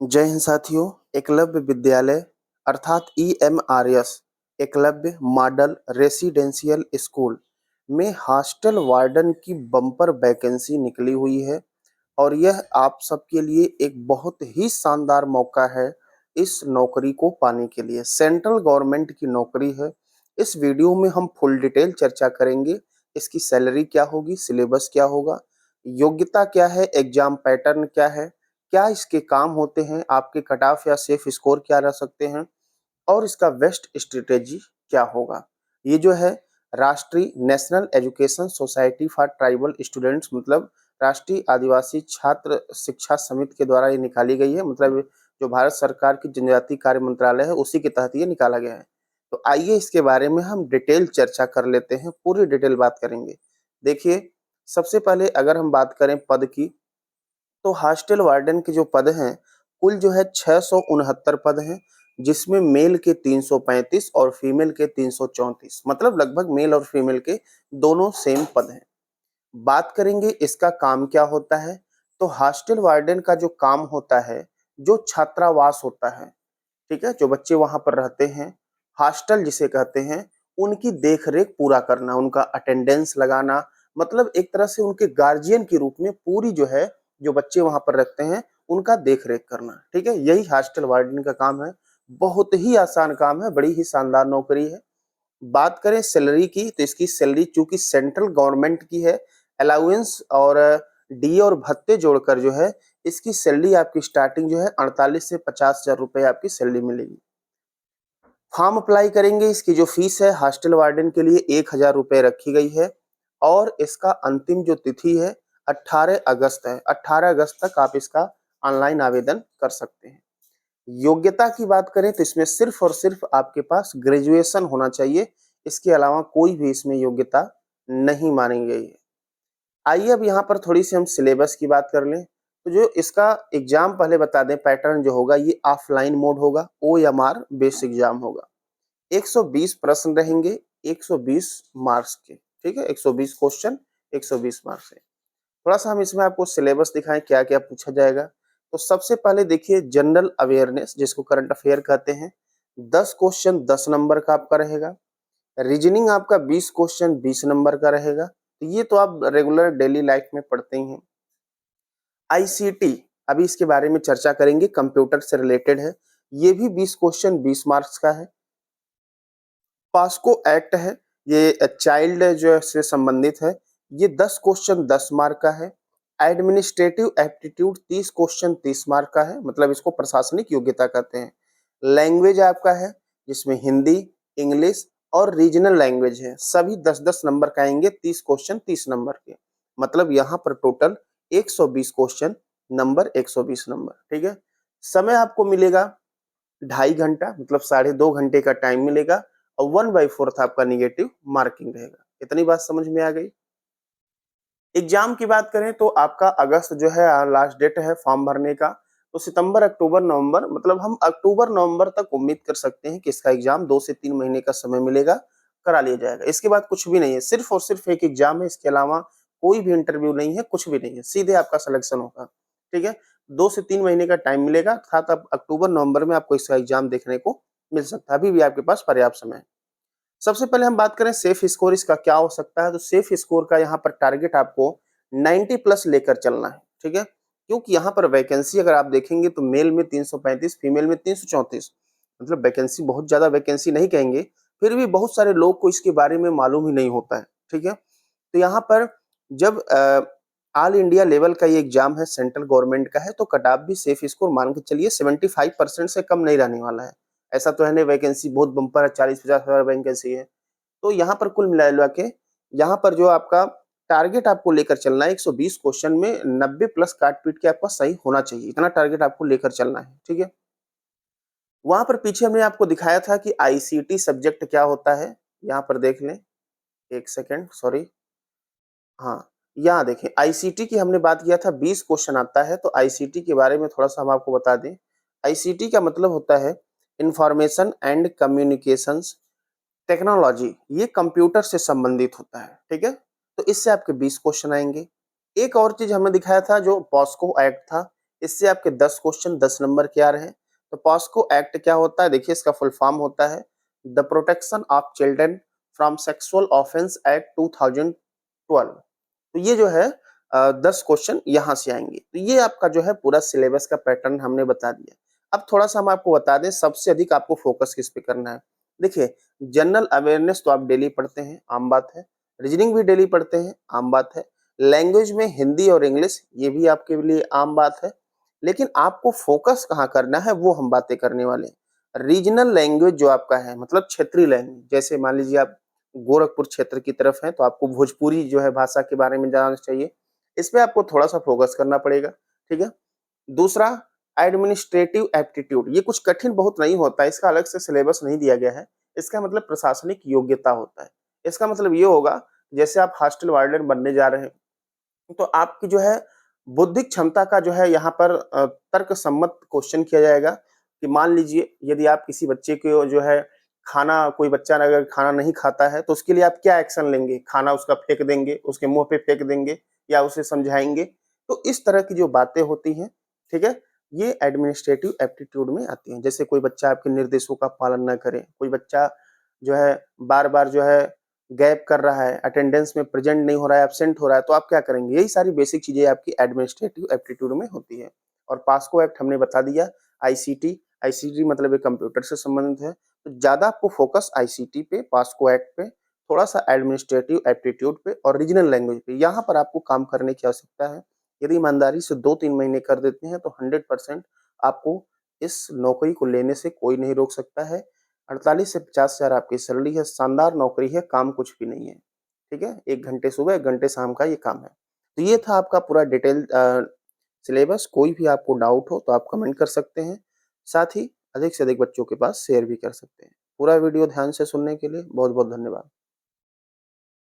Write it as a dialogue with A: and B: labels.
A: जय हिंद साथियों। एकलव्य विद्यालय अर्थात EMRS Eklavya model residential school में हॉस्टल वार्डन की बम्पर वैकेंसी निकली हुई है और यह आप सबके लिए एक बहुत ही शानदार मौका है इस नौकरी को पाने के लिए। सेंट्रल गवर्नमेंट की नौकरी है। इस वीडियो में हम फुल डिटेल चर्चा करेंगे। इसकी सैलरी क्या होगी, सिलेबस क्या होगा, योग्यता क्या है, एग्जाम पैटर्न क्या है, क्या इसके काम होते हैं, आपके कट ऑफ या सेफ स्कोर क्या रह सकते हैं और इसका बेस्ट स्ट्रेटेजी क्या होगा। ये जो है राष्ट्रीय national education society for tribal students मतलब राष्ट्रीय आदिवासी छात्र शिक्षा समिति के द्वारा ये निकाली गई है। मतलब जो भारत सरकार की जनजातीय कार्य मंत्रालय है उसी के तहत ये निकाला गया है। तो आइए इसके बारे में हम डिटेल चर्चा कर लेते हैं, पूरी डिटेल बात करेंगे। देखिए, सबसे पहले अगर हम बात करें पद की, तो हॉस्टल वार्डन के जो पद हैं कुल जो है 669 पद हैं, जिसमें मेल के 335 और फीमेल के 334, मतलब लगभग मेल और फीमेल के दोनों सेम पद हैं। बात करेंगे इसका काम क्या होता है। तो हॉस्टल वार्डन का जो काम होता है, जो छात्रावास होता है, ठीक है, जो बच्चे वहां पर रहते हैं, हॉस्टल जिसे कहते हैं, उनकी देखरेख पूरा करना, उनका अटेंडेंस लगाना, मतलब एक तरह से उनके गार्जियन के रूप में पूरी जो है जो बच्चे वहां पर रखते हैं उनका देखरेख करना। ठीक है, यही हॉस्टल वार्डन का काम है। बहुत ही आसान काम है, बड़ी ही शानदार नौकरी है। बात करें सैलरी की, तो इसकी सैलरी चूंकि सेंट्रल गवर्नमेंट की है, अलाउंस और डी और भत्ते जोड़कर जो है इसकी सैलरी आपकी स्टार्टिंग जो है 48 से 50 हजार रुपए आपकी सैलरी मिलेगी। फॉर्म अप्लाई करेंगे, इसकी जो फीस है हॉस्टल वार्डन के लिए 1000 रुपए रखी गई है और इसका अंतिम जो तिथि है 18 अगस्त है। 18 अगस्त तक आप इसका ऑनलाइन आवेदन कर सकते हैं। योग्यता की बात करें तो इसमें सिर्फ और सिर्फ आपके पास ग्रेजुएशन होना चाहिए, इसके अलावा कोई भी इसमें योग्यता नहीं मानी गई है। आइए अब यहाँ पर थोड़ी सी हम सिलेबस की बात कर लें। तो जो इसका एग्जाम पहले बता दें, पैटर्न जो होगा ये ऑफलाइन मोड होगा, OMR बेस एग्जाम होगा। 120 प्रश्न रहेंगे, 120 मार्क्स के। ठीक है, 120 क्वेश्चन, 120 मार्क्स है। थोड़ा सा हम इसमें आपको सिलेबस दिखाएं क्या क्या पूछा जाएगा। तो सबसे पहले देखिए जनरल अवेयरनेस, जिसको करंट अफेयर कहते हैं, 10 क्वेश्चन 10 नंबर का आपका रहेगा। रीजनिंग आपका 20 क्वेश्चन 20 नंबर का रहेगा। तो ये तो आप रेगुलर डेली लाइफ में पढ़ते ही हैं। ICT, अभी इसके बारे में चर्चा करेंगे, कंप्यूटर से रिलेटेड है। ये भी 20 क्वेश्चन 20 मार्क्स का है। पास्को एक्ट है, ये चाइल्ड जो से संबंधित है, ये 10 क्वेश्चन 10 मार्क का है। एडमिनिस्ट्रेटिव एप्टीट्यूड 30 क्वेश्चन 30 मार्क का है, मतलब इसको प्रशासनिक योग्यता कहते हैं। लैंग्वेज आपका है जिसमें हिंदी, इंग्लिश और रीजनल लैंग्वेज है, सभी 10-10 नंबर का आएंगे, 30 क्वेश्चन 30 नंबर के। मतलब यहाँ पर टोटल 120 क्वेश्चन, नंबर 120 नंबर। ठीक है, समय आपको मिलेगा 2.5 घंटा, मतलब 2.5 घंटे का टाइम मिलेगा और 1/4 आपका निगेटिव मार्किंग रहेगा। इतनी बात समझ में आ गई। एग्जाम की बात करें तो आपका अगस्त जो है लास्ट डेट है फॉर्म भरने का। तो सितंबर अक्टूबर नवंबर, मतलब हम अक्टूबर नवंबर तक उम्मीद कर सकते हैं कि इसका एग्जाम 2 से 3 महीने का समय मिलेगा, करा लिया जाएगा। इसके बाद कुछ भी नहीं है, सिर्फ और सिर्फ एक एग्जाम है, इसके अलावा कोई भी इंटरव्यू नहीं है, कुछ भी नहीं है, सीधे आपका सिलेक्शन होगा। ठीक है, 2 से 3 महीने का टाइम मिलेगा, अर्थात अब अक्टूबर नवंबर में आपको इसका एग्जाम देखने को मिल सकता है। अभी भी आपके पास पर्याप्त समय है। सबसे पहले हम बात करें सेफ स्कोर इसका क्या हो सकता है। तो सेफ स्कोर का यहाँ पर टारगेट आपको 90 प्लस लेकर चलना है। ठीक है, क्योंकि यहाँ पर वैकेंसी अगर आप देखेंगे तो मेल में 335, फीमेल में 334, मतलब वैकेंसी बहुत ज्यादा वैकेंसी नहीं कहेंगे, फिर भी बहुत सारे लोग को इसके बारे में मालूम ही नहीं होता है। ठीक है, तो यहाँ पर जब ऑल इंडिया लेवल का ये एग्जाम है, सेंट्रल गवर्नमेंट का है, तो कट ऑफ भी सेफ स्कोर मान के चलिए 75% से कम नहीं रहने वाला है। ऐसा तो है नहीं, वैकेंसी बहुत बम्पर है, 40-50 हजार वैकेंसी है। तो यहाँ पर कुल मिला के यहाँ पर जो आपका टारगेट आपको लेकर चलना है, 120 क्वेश्चन में 90 प्लस काट पीट के आपका सही होना चाहिए, इतना टारगेट आपको लेकर चलना है। ठीक है, वहां पर पीछे हमने आपको दिखाया था कि ICT सब्जेक्ट क्या होता है, यहाँ पर देख लें, एक सेकेंड, सॉरी, हाँ, यहाँ देखें, ICT की हमने बात किया था, 20 क्वेश्चन आता है। तो ICT के बारे में थोड़ा सा हम आपको बता दें। ICT का मतलब होता है इंफॉर्मेशन एंड कम्युनिकेशंस टेक्नोलॉजी, ये कंप्यूटर से संबंधित होता है। ठीक है, तो इससे आपके 20 क्वेश्चन आएंगे। एक और चीज हमने दिखाया था जो पॉस्को एक्ट था, इससे आपके 10 क्वेश्चन 10 नंबर के आ रहे हैं। तो पॉस्को एक्ट क्या होता है, देखिए इसका फुल फॉर्म होता है the protection of children from sexual offence act 2012। तो ये जो है 10 क्वेश्चन यहाँ से आएंगे। तो ये आपका जो है पूरा सिलेबस का पैटर्न हमने बता दिया। अब थोड़ा सा हम आपको बता दें सबसे अधिक आपको फोकस किस पे करना है। देखिए, जनरल अवेयरनेस तो आप डेली पढ़ते हैं, आम बात है। रीजनिंग भी डेली पढ़ते हैं, आम बात है। लैंग्वेज में हिंदी और इंग्लिश, ये भी आपके लिए आम बात है। लेकिन आपको फोकस कहाँ करना है वो हम बातें करने वाले हैं। रीजनल लैंग्वेज जो आपका है, मतलब क्षेत्रीय लैंग्वेज, जैसे मान लीजिए आप गोरखपुर क्षेत्र की तरफ हैं तो आपको भोजपुरी जो है भाषा के बारे में जानना चाहिए। इस पे आपको थोड़ा सा फोकस करना पड़ेगा, ठीक है। दूसरा, एडमिनिस्ट्रेटिव एप्टीट्यूड, ये कुछ कठिन बहुत नहीं होता है, इसका अलग से सिलेबस नहीं दिया गया है। इसका मतलब प्रशासनिक योग्यता होता है। इसका मतलब ये होगा, जैसे आप हॉस्टल वार्डन बनने जा रहे हैं तो आपकी जो है बौद्धिक क्षमता का जो है यहाँ पर तर्क सम्मत क्वेश्चन किया जाएगा कि मान लीजिए यदि आप किसी बच्चे को जो है खाना, कोई बच्चा अगर खाना नहीं खाता है तो उसके लिए आप क्या एक्शन लेंगे? खाना उसका फेंक देंगे, उसके मुंह पे फेंक देंगे या उसे समझाएंगे? तो इस तरह की जो बातें होती हैं, ठीक है, ये एडमिनिस्ट्रेटिव एप्टीट्यूड में आती हैं। जैसे कोई बच्चा आपके निर्देशों का पालन ना करे, कोई बच्चा जो है बार बार जो है गैप कर रहा है, अटेंडेंस में प्रेजेंट नहीं हो रहा है, एब्सेंट हो रहा है, तो आप क्या करेंगे? यही सारी बेसिक चीजें आपकी एडमिनिस्ट्रेटिव एप्टीट्यूड में होती है। और पास्को एक्ट हमने बता दिया। आईसीटी, आईसीटी मतलब ये कंप्यूटर से संबंधित है, तो ज्यादा आपको फोकस आईसीटी पे, पास्को एक्ट पे, थोड़ा सा एडमिनिस्ट्रेटिव एप्टीट्यूड पे और रीजनल लैंग्वेज पे, यहाँ पर आपको काम करने की आवश्यकता है। यदि ईमानदारी से 2-3 महीने कर देते हैं तो 100% आपको इस नौकरी को लेने से कोई नहीं रोक सकता है। 48 से 50 हजार आपकी सैलरी है, शानदार नौकरी है, काम कुछ भी नहीं है, ठीक है। 1 घंटे सुबह 1 घंटे शाम का ये काम है। तो ये था आपका पूरा डिटेल सिलेबस। कोई भी आपको डाउट हो तो आप कमेंट कर सकते हैं। साथ ही अधिक से अधिक बच्चों के पास शेयर भी कर सकते हैं। पूरा वीडियो ध्यान से सुनने के लिए बहुत बहुत धन्यवाद।